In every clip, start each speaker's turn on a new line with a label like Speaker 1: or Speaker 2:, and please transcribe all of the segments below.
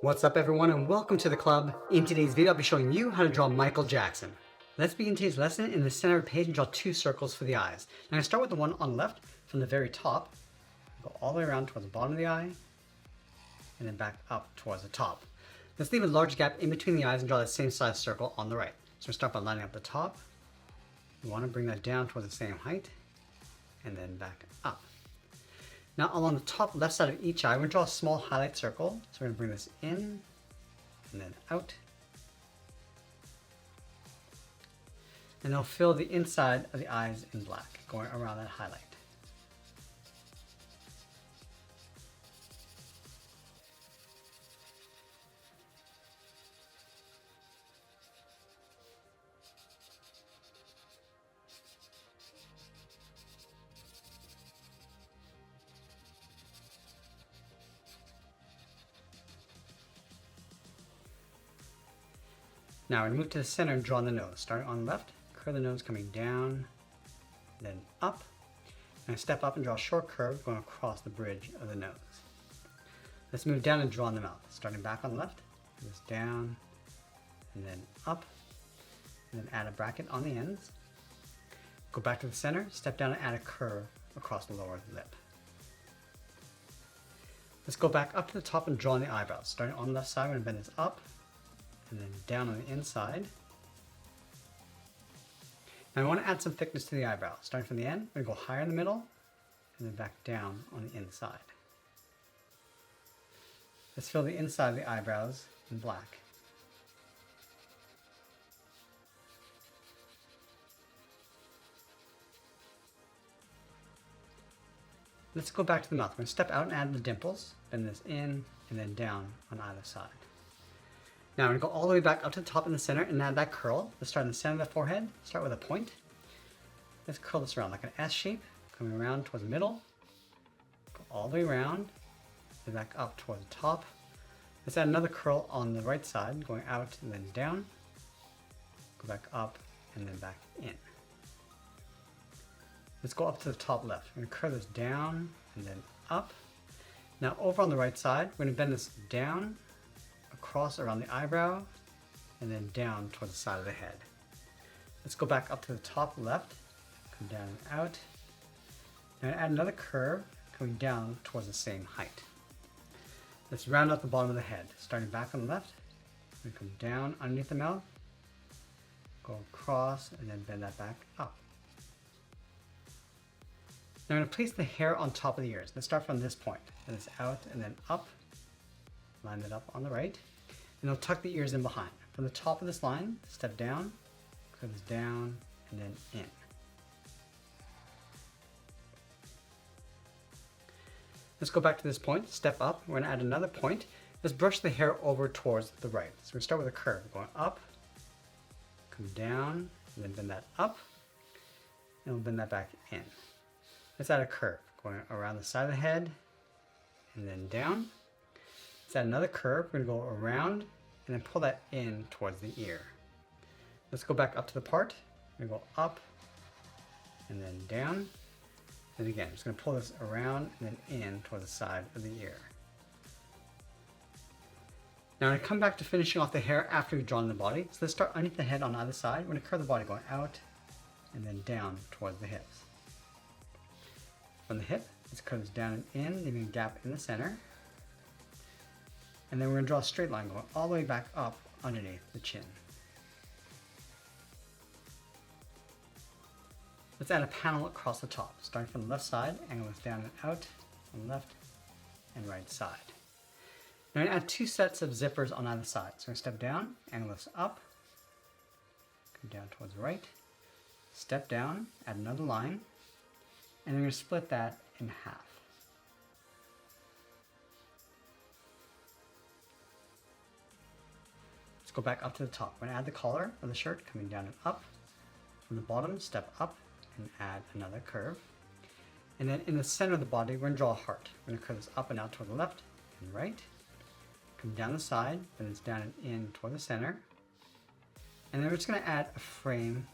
Speaker 1: What's up everyone and welcome to the club. In today's video I'll be showing you how to draw Michael Jackson. Let's begin today's lesson. In the center of the page and draw two circles for the eyes. I'm going to start with the one on the left from the very top. Go all the way around towards the bottom of the eye and then back up towards the top. Let's leave a large gap in between the eyes and draw the same size circle on the right. So we'll start by lining up the top. We want to bring that down towards the same height and then back up. Now along the top left side of each eye, we're going to draw a small highlight circle. So we're going to bring this in and then out. And it'll fill the inside of the eyes in black, going around that highlight. Now we're going to move to the center and draw the nose. Starting on the left, curve the nose coming down, then up. And step up and draw a short curve going across the bridge of the nose. Let's move down and draw in the mouth. Starting back on the left, this down, and then up, and then add a bracket on the ends. Go back to the center, step down and add a curve across the lower lip. Let's go back up to the top and draw in the eyebrows. Starting on the left side, we're going to bend this up, and then down on the inside. Now I want to add some thickness to the eyebrow. Starting from the end, we're going to go higher in the middle and then back down on the inside. Let's fill the inside of the eyebrows in black. Let's go back to the mouth. We're going to step out and add the dimples, bend this in and then down on either side. Now we're going to go all the way back up to the top in the center and add that curl. Let's start in the center of the forehead. Start with a point. Let's curl this around like an S shape, coming around towards the middle. Go all the way around, then back up towards the top. Let's add another curl on the right side, going out and then down. Go back up and then back in. Let's go up to the top left. We're going to curve this down and then up. Now over on the right side, we're going to bend this down, across around the eyebrow, and then down towards the side of the head. Let's go back up to the top left, come down and out. Now add another curve coming down towards the same height. Let's round out the bottom of the head. Starting back on the left, we come down underneath the mouth, go across, and then bend that back up. Now I'm going to place the hair on top of the ears. Let's start from this point. Bend this out and then up. Line it up on the right, and I'll tuck the ears in behind. From the top of this line, step down, curve this down, and then in. Let's go back to this point, step up, we're going to add another point. Let's brush the hair over towards the right. So we're going to start with a curve, going up, come down, and then bend that up, and we'll bend that back in. Let's add a curve, going around the side of the head, and then down. Let's add another curve. We're going to go around and then pull that in towards the ear. Let's go back up to the part. We're going to go up and then down. And again, just going to pull this around and then in towards the side of the ear. Now I'm going to come back to finishing off the hair after we've drawn the body. So let's start underneath the head on either side. We're going to curve the body going out and then down towards the hips. From the hip, let's curve this down and in, leaving a gap in the center. And then we're going to draw a straight line going all the way back up underneath the chin. Let's add a panel across the top. Starting from the left side, angle this down and out on the left and right side. Now I'm going to add two sets of zippers on either side. So we're going to step down, angle this up, come down towards the right, step down, add another line, and then we're going to split that in half. Go back up to the top. We're going to add the collar of the shirt coming down and up. From the bottom, step up and add another curve. And then in the center of the body, we're going to draw a heart. We're going to curve this up and out toward the left and right. Come down the side, then it's down and in toward the center. And then we're just going to add a frame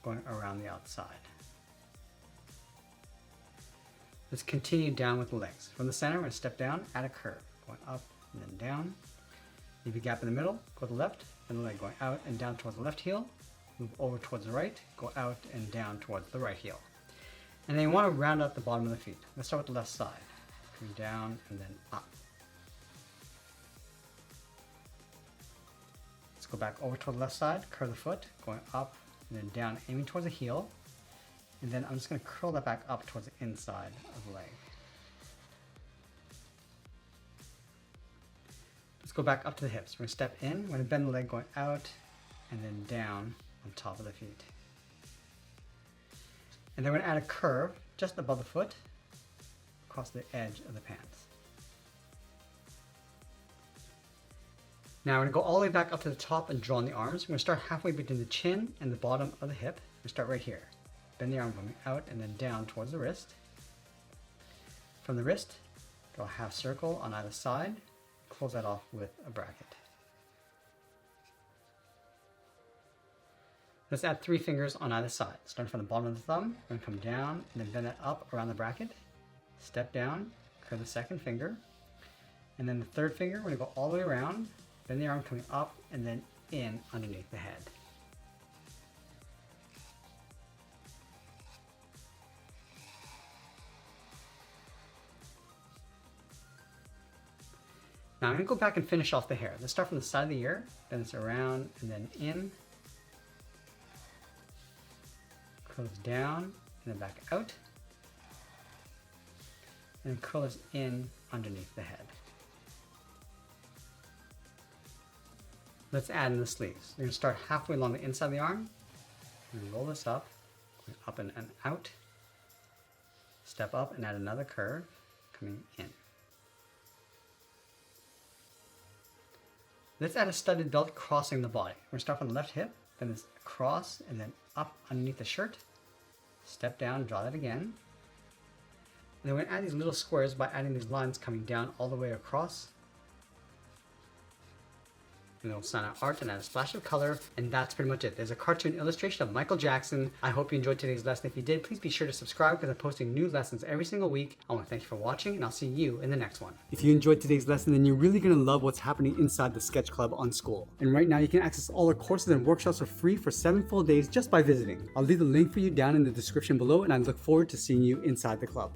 Speaker 1: going around the outside. Let's continue down with the legs. From the center, we're going to step down, add a curve, going up and then down. Leave a gap in the middle, go to the left, and the leg going out and down towards the left heel. Move over towards the right, go out and down towards the right heel. And then you want to round out the bottom of the feet. Let's start with the left side. Coming down and then up. Let's go back over toward the left side, curve the foot, going up and then down, aiming towards the heel. And then I'm just going to curl that back up towards the inside of the leg. Let's go back up to the hips. We're going to step in, we're going to bend the leg going out and then down on top of the feet. And then we're going to add a curve just above the foot across the edge of the pants. Now we're going to go all the way back up to the top and draw on the arms. We're going to start halfway between the chin and the bottom of the hip. We're going to start right here. Bend the arm going out and then down towards the wrist. From the wrist, draw a half circle on either side. Close that off with a bracket. Let's add 3 fingers on either side. Starting from the bottom of the thumb, we're going to come down and then bend that up around the bracket. Step down, curve the second finger. And then the third finger, we're going to go all the way around, bend the arm coming up and then in underneath the head. Now I'm going to go back and finish off the hair. Let's start from the side of the ear, bend this around and then in. Curl this down and then back out. And then curl this in underneath the head. Let's add in the sleeves. We're going to start halfway along the inside of the arm. And roll this up and out. Step up and add another curve coming in. Let's add a studded belt crossing the body. We're going to start from the left hip, then this across and then up underneath the shirt. Step down, draw that again. And then we're going to add these little squares by adding these lines coming down all the way across. And then we'll sign out art and add a splash of color, and that's pretty much it. There's a cartoon illustration of Michael Jackson. I hope you enjoyed today's lesson. If you did, please be sure to subscribe because I'm posting new lessons every single week. I want to thank you for watching, and I'll see you in the next one. If you enjoyed today's lesson, then you're really going to love what's happening inside the Sketch Club on School. And right now, you can access all our courses and workshops for free for 7 full days just by visiting. I'll leave the link for you down in the description below, and I look forward to seeing you inside the club.